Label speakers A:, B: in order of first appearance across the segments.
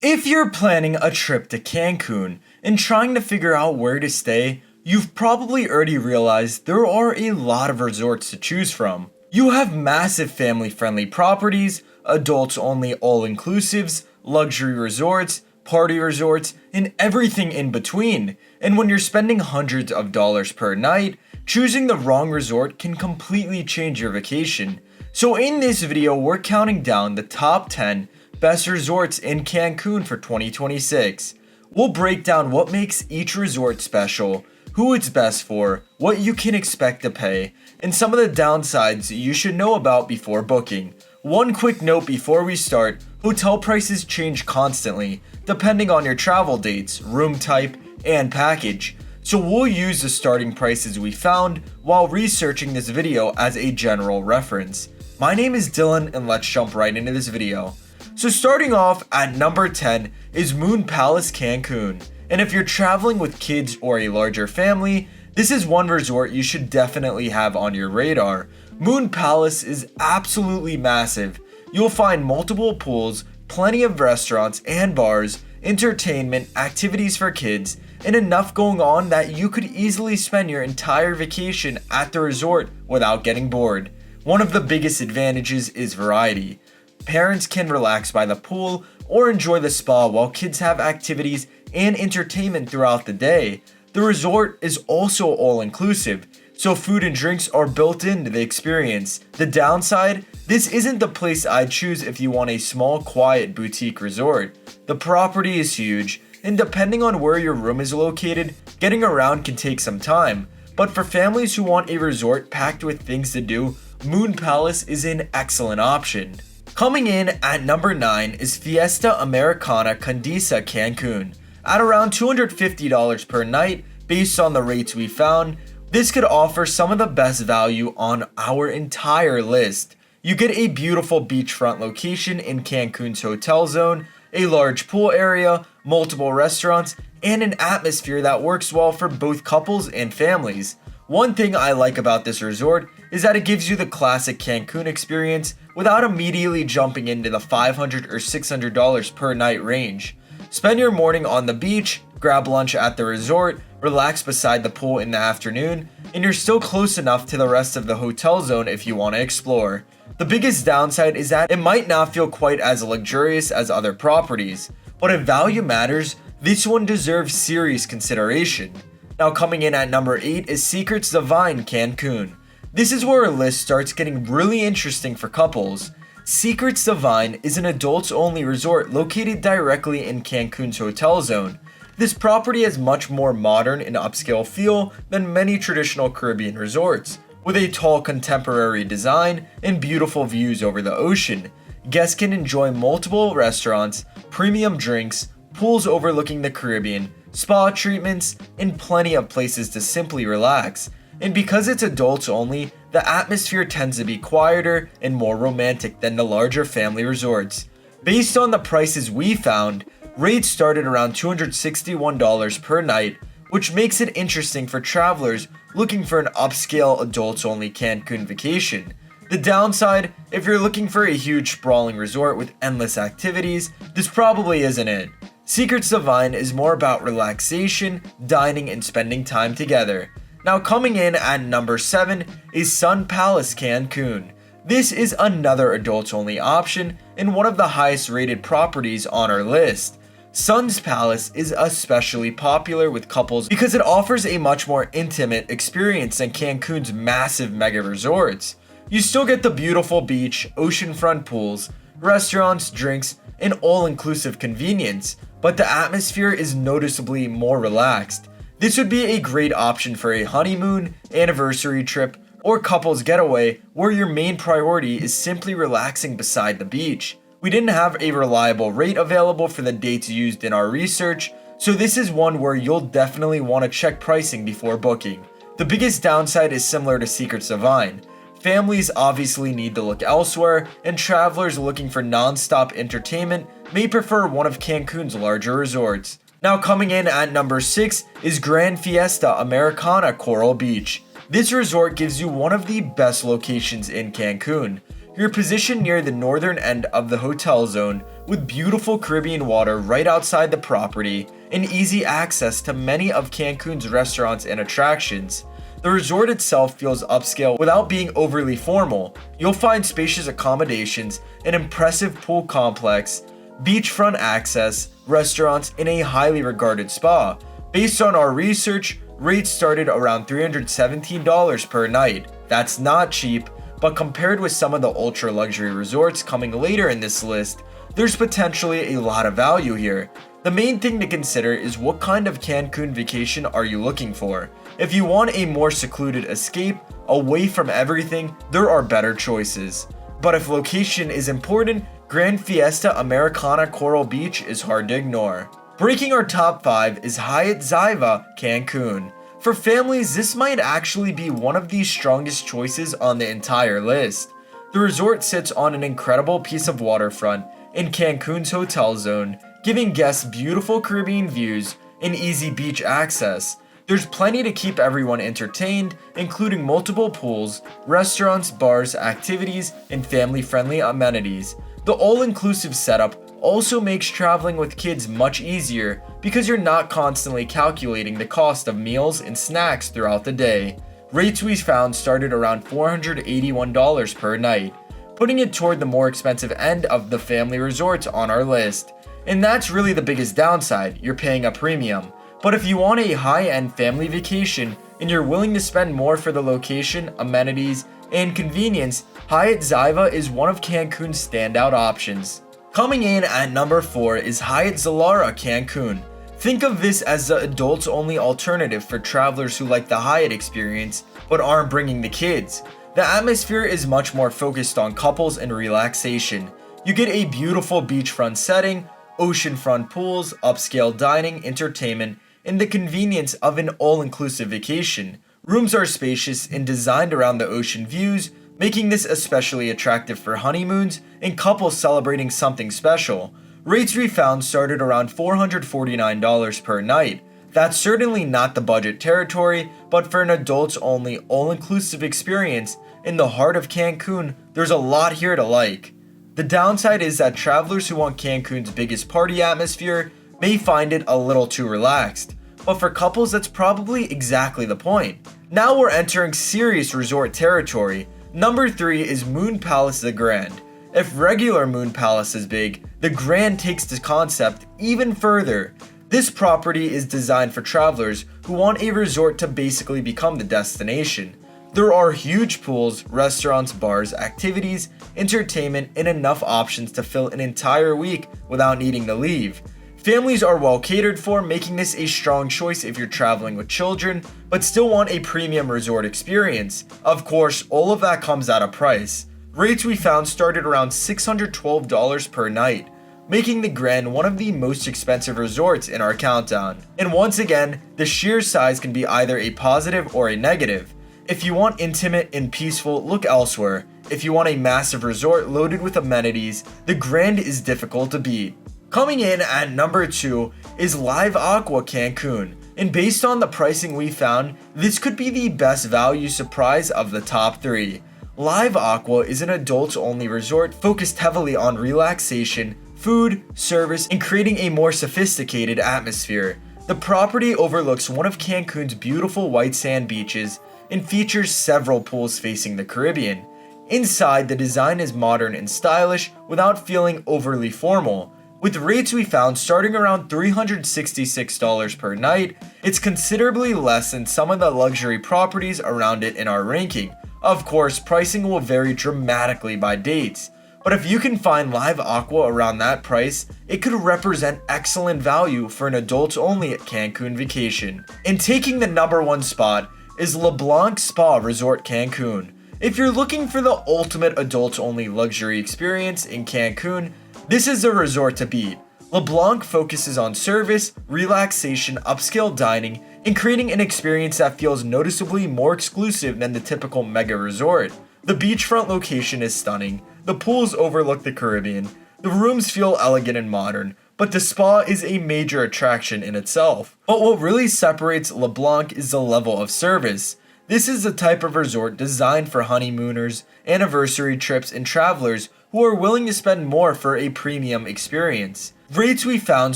A: If you're planning a trip to Cancun and trying to figure out where to stay, you've probably already realized there are a lot of resorts to choose from. You have massive family friendly properties, adults only all inclusives, luxury resorts, party resorts, and everything in between. And when you're spending hundreds of dollars per night, choosing the wrong resort can completely change your vacation. So in this video, we're counting down the top 10 best resorts in Cancun for 2026. We'll break down what makes each resort special, who it's best for, what you can expect to pay, and some of the downsides you should know about before booking. One quick note before we start, hotel prices change constantly, depending on your travel dates, room type, and package. So we'll use the starting prices we found while researching this video as a general reference. My name is Dylan and let's jump right into this video. So starting off at number 10 is Moon Palace Cancun. And if you're traveling with kids or a larger family, this is one resort you should definitely have on your radar. Moon Palace is absolutely massive. You'll find multiple pools, plenty of restaurants and bars, entertainment, activities for kids, and enough going on that you could easily spend your entire vacation at the resort without getting bored. One of the biggest advantages is variety. Parents can relax by the pool or enjoy the spa while kids have activities and entertainment throughout the day. The resort is also all-inclusive, so food and drinks are built into the experience. The downside? This isn't the place I'd choose if you want a small, quiet boutique resort. The property is huge, and depending on where your room is located, getting around can take some time. But for families who want a resort packed with things to do, Moon Palace is an excellent option. Coming in at number 9 is Fiesta Americana Condesa Cancun. At around $250 per night, based on the rates we found, this could offer some of the best value on our entire list. You get a beautiful beachfront location in Cancun's Hotel Zone, a large pool area, multiple restaurants, and an atmosphere that works well for both couples and families. One thing I like about this resort is that it gives you the classic Cancun experience without immediately jumping into the $500 or $600 per night range. Spend your morning on the beach, grab lunch at the resort, relax beside the pool in the afternoon, and you're still close enough to the rest of the hotel zone if you want to explore. The biggest downside is that it might not feel quite as luxurious as other properties, but if value matters, this one deserves serious consideration. Now coming in at number 8 is Secrets Divine Cancun. This is where our list starts getting really interesting for couples. Secrets Divine is an adults-only resort located directly in Cancun's Hotel Zone. This property has much more modern and upscale feel than many traditional Caribbean resorts, with a tall contemporary design and beautiful views over the ocean. Guests can enjoy multiple restaurants, premium drinks, pools overlooking the Caribbean, spa treatments, and plenty of places to simply relax. And because it's adults only, the atmosphere tends to be quieter and more romantic than the larger family resorts. Based on the prices we found, rates started around $261 per night, which makes it interesting for travelers looking for an upscale adults only Cancun vacation. The downside, if you're looking for a huge sprawling resort with endless activities, this probably isn't it. Secrets Divine is more about relaxation, dining, and spending time together. Now coming in at number 7 is Sun Palace Cancun. This is another adults only option and one of the highest rated properties on our list. Sun's Palace is especially popular with couples because it offers a much more intimate experience than Cancun's massive mega resorts. You still get the beautiful beach, oceanfront pools, restaurants, drinks, and all-inclusive convenience, but the atmosphere is noticeably more relaxed. This would be a great option for a honeymoon, anniversary trip, or couples getaway where your main priority is simply relaxing beside the beach. We didn't have a reliable rate available for the dates used in our research, so this is one where you'll definitely want to check pricing before booking. The biggest downside is similar to Secrets Divine. Families obviously need to look elsewhere, and travelers looking for non-stop entertainment may prefer one of Cancun's larger resorts. Now coming in at number 6 is Grand Fiesta Americana Coral Beach. This resort gives you one of the best locations in Cancun. You're positioned near the northern end of the hotel zone with beautiful Caribbean water right outside the property and easy access to many of Cancun's restaurants and attractions. The resort itself feels upscale without being overly formal. You'll find spacious accommodations, an impressive pool complex, beachfront access, restaurants, and a highly regarded spa. Based on our research, rates started around $317 per night. That's not cheap, but compared with some of the ultra luxury resorts coming later in this list, there's potentially a lot of value here. The main thing to consider is what kind of Cancun vacation are you looking for. If you want a more secluded escape, away from everything, there are better choices. But if location is important, Grand Fiesta Americana Coral Beach is hard to ignore. Breaking our top 5 is Hyatt Ziva, Cancun. For families, this might actually be one of the strongest choices on the entire list. The resort sits on an incredible piece of waterfront in Cancun's Hotel Zone, giving guests beautiful Caribbean views and easy beach access. There's plenty to keep everyone entertained, including multiple pools, restaurants, bars, activities, and family-friendly amenities. The all-inclusive setup also makes traveling with kids much easier because you're not constantly calculating the cost of meals and snacks throughout the day. Rates we found started around $481 per night, putting it toward the more expensive end of the family resorts on our list. And that's really the biggest downside, you're paying a premium. But if you want a high-end family vacation and you're willing to spend more for the location, amenities, and convenience, Hyatt Ziva is one of Cancun's standout options. Coming in at number 4 is Hyatt Zilara, Cancun. Think of this as the adults-only alternative for travelers who like the Hyatt experience but aren't bringing the kids. The atmosphere is much more focused on couples and relaxation. You get a beautiful beachfront setting, oceanfront pools, upscale dining, entertainment, and the convenience of an all-inclusive vacation. Rooms are spacious and designed around the ocean views, making this especially attractive for honeymoons and couples celebrating something special. Rates we found started around $449 per night. That's certainly not the budget territory, but for an adults-only, all-inclusive experience in the heart of Cancun, there's a lot here to like. The downside is that travelers who want Cancun's biggest party atmosphere may find it a little too relaxed, but for couples that's probably exactly the point. Now we're entering serious resort territory. Number 3 is Moon Palace the Grand. If regular Moon Palace is big, the Grand takes this concept even further. This property is designed for travelers who want a resort to basically become the destination. There are huge pools, restaurants, bars, activities, entertainment, and enough options to fill an entire week without needing to leave. Families are well catered for, making this a strong choice if you're traveling with children, but still want a premium resort experience. Of course, all of that comes at a price. Rates we found started around $612 per night, making the Grand one of the most expensive resorts in our countdown. And once again, the sheer size can be either a positive or a negative. If you want intimate and peaceful, look elsewhere. If you want a massive resort loaded with amenities, the Grand is difficult to beat. Coming in at number 2 is Live Aqua Cancun, and based on the pricing we found, this could be the best value surprise of the top 3. Live Aqua is an adults-only resort focused heavily on relaxation, food, service, and creating a more sophisticated atmosphere. The property overlooks one of Cancun's beautiful white sand beaches and features several pools facing the Caribbean. Inside, the design is modern and stylish without feeling overly formal. With rates we found starting around $366 per night, it's considerably less than some of the luxury properties around it in our ranking. Of course, pricing will vary dramatically by dates, but if you can find Live Aqua around that price, it could represent excellent value for an adults-only Cancun vacation. And taking the number 1 spot is Blanc Spa Resort Cancun. If you're looking for the ultimate adults-only luxury experience in Cancun, this is a resort to beat. Blanc focuses on service, relaxation, upscale dining, and creating an experience that feels noticeably more exclusive than the typical mega resort. The beachfront location is stunning, the pools overlook the Caribbean, the rooms feel elegant and modern, but the spa is a major attraction in itself. But what really separates Blanc is the level of service. This is a type of resort designed for honeymooners, anniversary trips, and travelers who are willing to spend more for a premium experience. Rates we found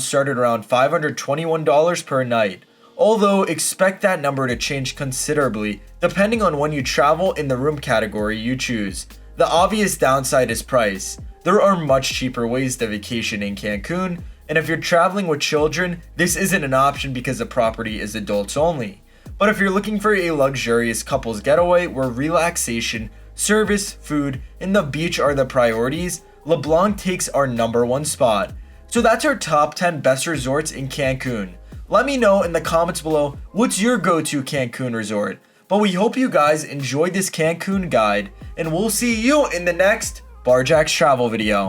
A: started around $521 per night, although expect that number to change considerably depending on when you travel in the room category you choose. The obvious downside is price. There are much cheaper ways to vacation in Cancun, and if you're traveling with children, this isn't an option because the property is adults only. But if you're looking for a luxurious couples getaway where relaxation, service, food, and the beach are the priorities, Blanc takes our #1 spot. So that's our top 10 best resorts in Cancun. Let me know in the comments below what's your go-to Cancun resort. But we hope you guys enjoyed this Cancun guide, and we'll see you in the next Barjack's travel video.